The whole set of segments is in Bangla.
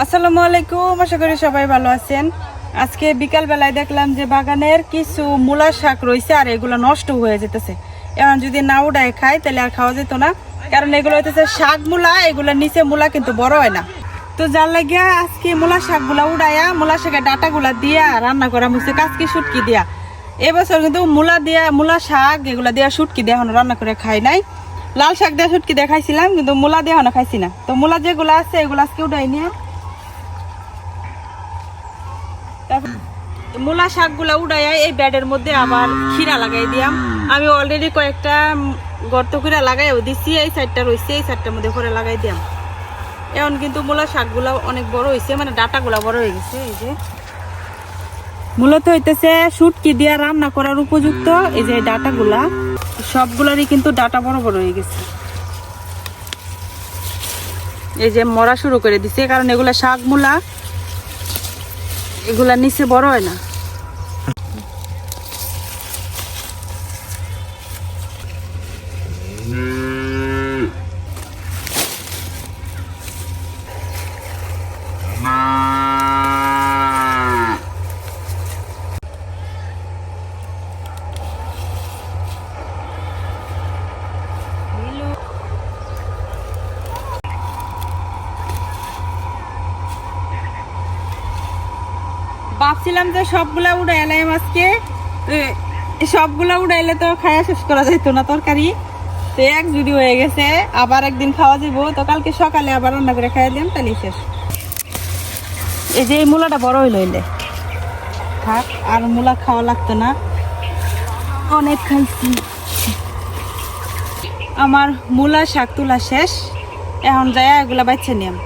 আসসালামু আলাইকুম, আশা করি সবাই ভালো আছেন। আজকে বিকাল বেলায় দেখলাম যে বাগানের কিছু মূলা শাক রয়েছে আর এগুলো নষ্ট হয়ে যেতেছে। এখন যদি না উড়ায় খাই তাহলে আর খাওয়া যেত না, কারণ এগুলো হইতেছে শাক মূলা, এগুলোর নিচে মূলা কিন্তু বড় হয় না। তো যার লাগিয়া আজকে মূলা শাকগুলা উড়াইয়া মূলা শাকের ডাটাগুলা দিয়া রান্না করা হচ্ছে কাচকি শুটকি দিয়া। এবছর কিন্তু মূলা শাক এগুলা দিয়া শুটকি দিয়ে এখন রান্না করে খাই নাই। লাল শাক দিয়ে শুটকি দিয়ে খাইছিলাম, কিন্তু মূলা দিয়ে এখনো খাইছি না। তো মূলা যেগুলো আছে এগুলো আজকে উঠাই নিয়ে মূলা শাকগুলা উড়াইয়া এই ব্যাডের মধ্যে আবার খিরা লাগাই দিয়াম। আমি অলরেডি কয়েকটা গর্ত করে লাগাইও দিছি, এই সাইডটা রয়েছে, এই সাইডটার মধ্যে করে লাগাই দিয়াম। এখন কিন্তু মূলা শাকগুলা অনেক বড় হয়েছে, মানে ডাটাগুলা বড় হয়ে গেছে। এই যে মূলত হইতেছে শুটকি দিয়া রান্না করার উপযুক্ত। এই যে ডাটাগুলা সবগুলারই কিন্তু ডাটা বড় বড় হয়ে গেছে। এই যে মরা শুরু করে দিছে, কারণ এগুলা শাক মূলা, এগুলা নিচে বড় হয় না। ভাবছিলাম যে সবগুলা উড়াইলাম আজকে, সবগুলা উড়াইলে তো খাওয়া শেষ করা যেত না তরকারি। তো এক জুড়ি হয়ে গেছে, আবার একদিন খাওয়া যাবো। তো কালকে সকালে আবার রান্না করে খাইয়া দিলাম, তাহলে শেষ। এই যে এই মূলাটা বড় হইল, হইলে থাক, আর মূলা খাওয়া লাগতো না, অনেক খাইছি। আমার মূলা শাক তোলা শেষ, এখন যায় এগুলা বাচ্চা নিয়াম।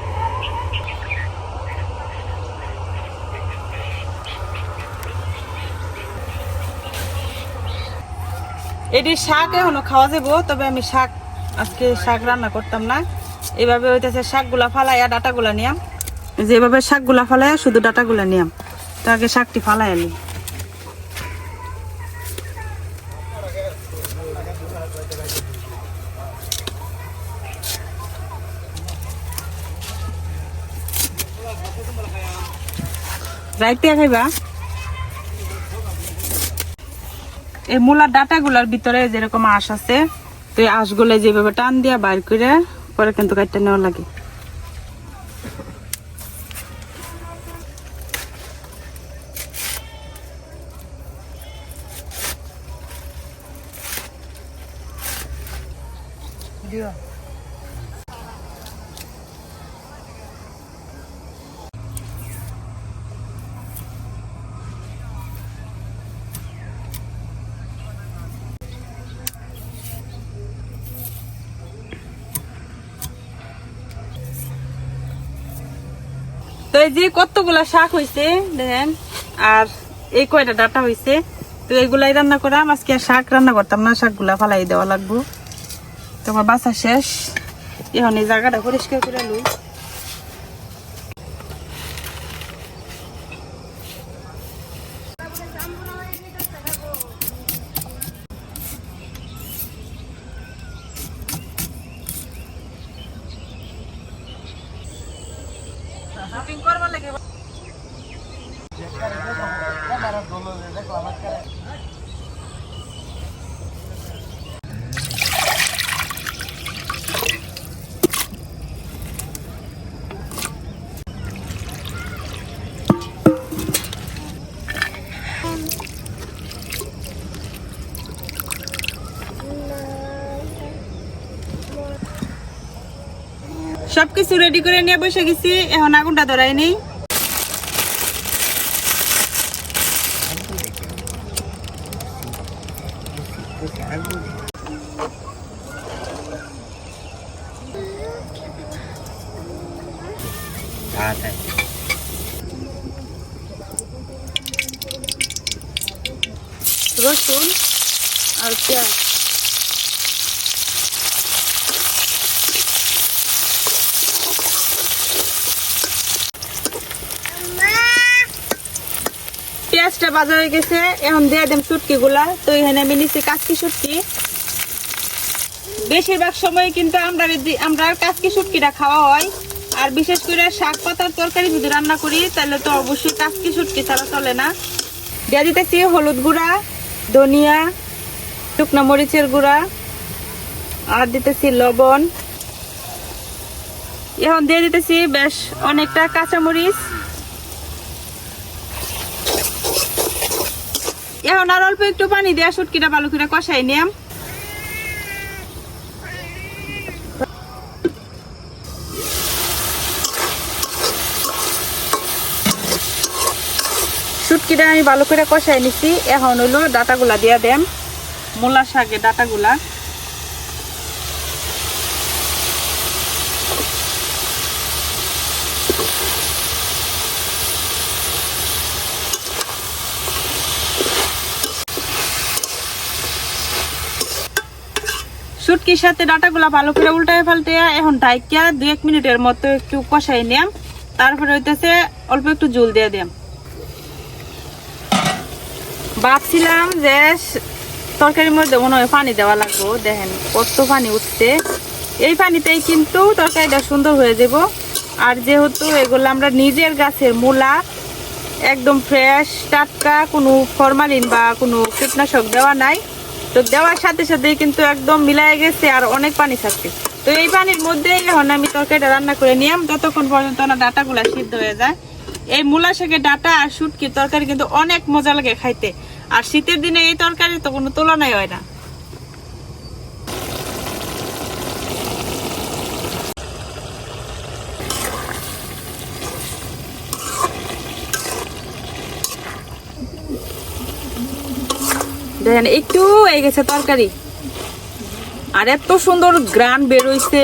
এটি শাক এখনো খাওয়া যাবো, তবে আমি আজকে শাক রান্না করতাম না। এইভাবে হইতেছে শাকগুলা ফালাইয়া ডাটাগুলা নিয়াম, যেভাবে শাকগুলা ফালাইয়া শুধু ডাটাগুলা নিয়াম। তো আগে শাকটি ফালাই আলি। রাইতে খাইবা। এই মূলার ডাটাগুলার ভিতরে যেরকম আঁশ আছে, তো এই আঁশগুলো যেভাবে টান দিয়া বাইর করে পরে কিন্তু কাটতে নেওয়া লাগে। তো এই যে কতগুলা শাক হয়েছে দেখেন, আর এই কয়টা ডাটা হয়েছে। তো এইগুলাই রান্না করাম আজকে। শাক রান্না করতাম না, শাকগুলা ফালাই দেওয়া লাগবো। তোমার বাসা শেষ, এখন এই জায়গাটা পরিষ্কার করে লই। সবকিছু রেডি করে নিয়ে বসে গেছি, এখন আগুনটা ধরাই নেই। রসুন আর পেঁয়াজ, পেঁয়াজটা ভাজা হয়ে গেছে, এখন দিয়ে দেব শুটকি গুলা। তো এখানে আমি নিচ্ছি কাচকি শুটকি। বেশিরভাগ সময় কিন্তু আমরা কাচকি শুটকিটা খাওয়া হয়, আর বিশেষ করে শাক পাতার তরকারি যদি রান্না করি তাহলে তো অবশ্যই কাঁচকি শুটকি ছাড়া চলে না। দিয়ে দিতেছি হলুদ গুঁড়া, ধনিয়া, শুকনো মরিচের গুঁড়া, আর দিতেছি লবণ। এখন দিয়ে দিতেছি বেশ অনেকটা কাঁচামরিচ। এখন আর অল্প একটু পানি দেওয়া শুটকিটা ভালো করে কষাই নিলাম। শুটকিটা আমি ভালো করে কষাই নিছি। এখন হইলো ডাটাগুলা দিয়া দেন, মূলা শাকের ডাটাগুলা। শুটকির সাথে ডাটাগুলা ভালো করে উল্টায় পাল্টে এখন ঢাইকা 2-1 মিনিটের মতো একটু কষাই নিলাম। তারপরে হইতেছে অল্প একটু জল দিয়ে দিলাম। ভাবছিলাম যে তরকারির মধ্যে মনে হয় পানি দেওয়া লাগবে, দেখেন কত পানি উঠছে। এই পানিতেই কিন্তু তরকারিটা সুন্দর হয়ে যাব। আর যেহেতু এগুলো আমরা নিজের গাছের মূলা, একদম ফ্রেশ টাটকা, কোনো ফরমালিন বা কোনো কীটনাশক দেওয়া নাই, তো দেওয়ার সাথে সাথে কিন্তু একদম মিলাই গেছে আর অনেক পানি থাকছে। তো এই পানির মধ্যে এখন আমি তরকারিটা রান্না করে নিলাম যতক্ষণ পর্যন্ত না ডাটাগুলা সিদ্ধ হয়ে যায়। এই মূলা শাকের ডাটা আর শুটকির তরকারি কিন্তু অনেক মজা লাগে খাইতে। আর শীতের দিনে এই তরকারি তো কোনো তুলনাই হয় না। দেখেন একটু হয়ে গেছে তরকারি, আর এত সুন্দর গ্রান বেরোইছে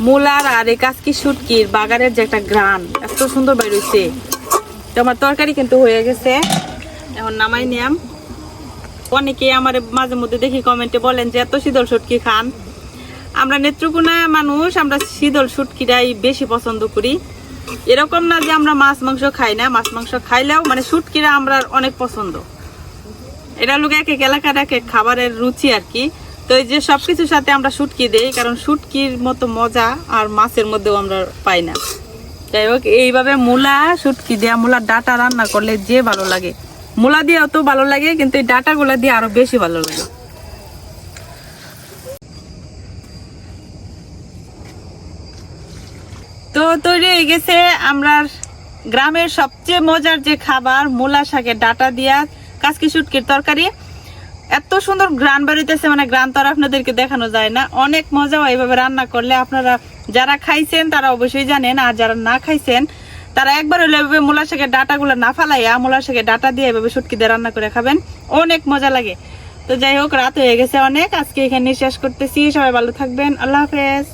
মূলার আর এই কাঁচকি শুটকির বাগানের যে একটা গ্রান এত সুন্দর বেরোইছে। তো আমার তরকারি কিন্তু হয়ে গেছে, এখন নামাই নিলাম। অনেকে আমার মাঝে মধ্যে দেখি কমেন্টে বলেন যে এত শীতল শুটকি খান। আমরা নেত্রকোনা মানুষ, আমরা শীতল শুটকিটাই বেশি পছন্দ করি। এরকম না যে আমরা মাছ মাংস খাই না, মাছ মাংস খাইলেও মানে শুটকিরা আমরা অনেক পছন্দ। এটা লোক এক এক এলাকার এক এক খাবারের রুচি আর কি। তো এই যে সবকিছুর সাথে আমরা শুটকি দেই, কারণ শুটকির মতো মজা আর মাছের মধ্যেও আমরা পাই না। যাই হোক, এইভাবে মূলা শুটকি দেয়া মূলার ডাটা রান্না করলে যে ভালো লাগে, মূলা দিয়ে অত ভালো লাগে, কিন্তু এই ডাটাগুলা দিয়ে আরো বেশি ভালো লাগে। তো তৈরি হয়ে গেছে আমরা গ্রামের সবচেয়ে মজার যে খাবার, মূলা শাকের ডাটা দিয়া কাঁচকি শুটকির তরকারি। এত সুন্দর গ্রান বেরোইতেছে, মানে গ্রান তো আর আপনাদেরকে দেখানো যায় না। অনেক মজা হয় এইভাবে রান্না করলে। আপনারা যারা খাইছেন তারা অবশ্যই জানেন, আর যারা না খাইছেন তারা একবার হলে এভাবে মূলা শাকের ডাটাগুলো না ফালাইয়া মূলা শাকের ডাটা দিয়ে এভাবে শুটকি দিয়ে রান্না করে খাবেন, অনেক মজা লাগে। তো যাই হোক, রাত হয়ে গেছে অনেক, আজকে এখানে শেষ করতেছি। সবাই ভালো থাকবেন, আল্লাহ হাফেজ।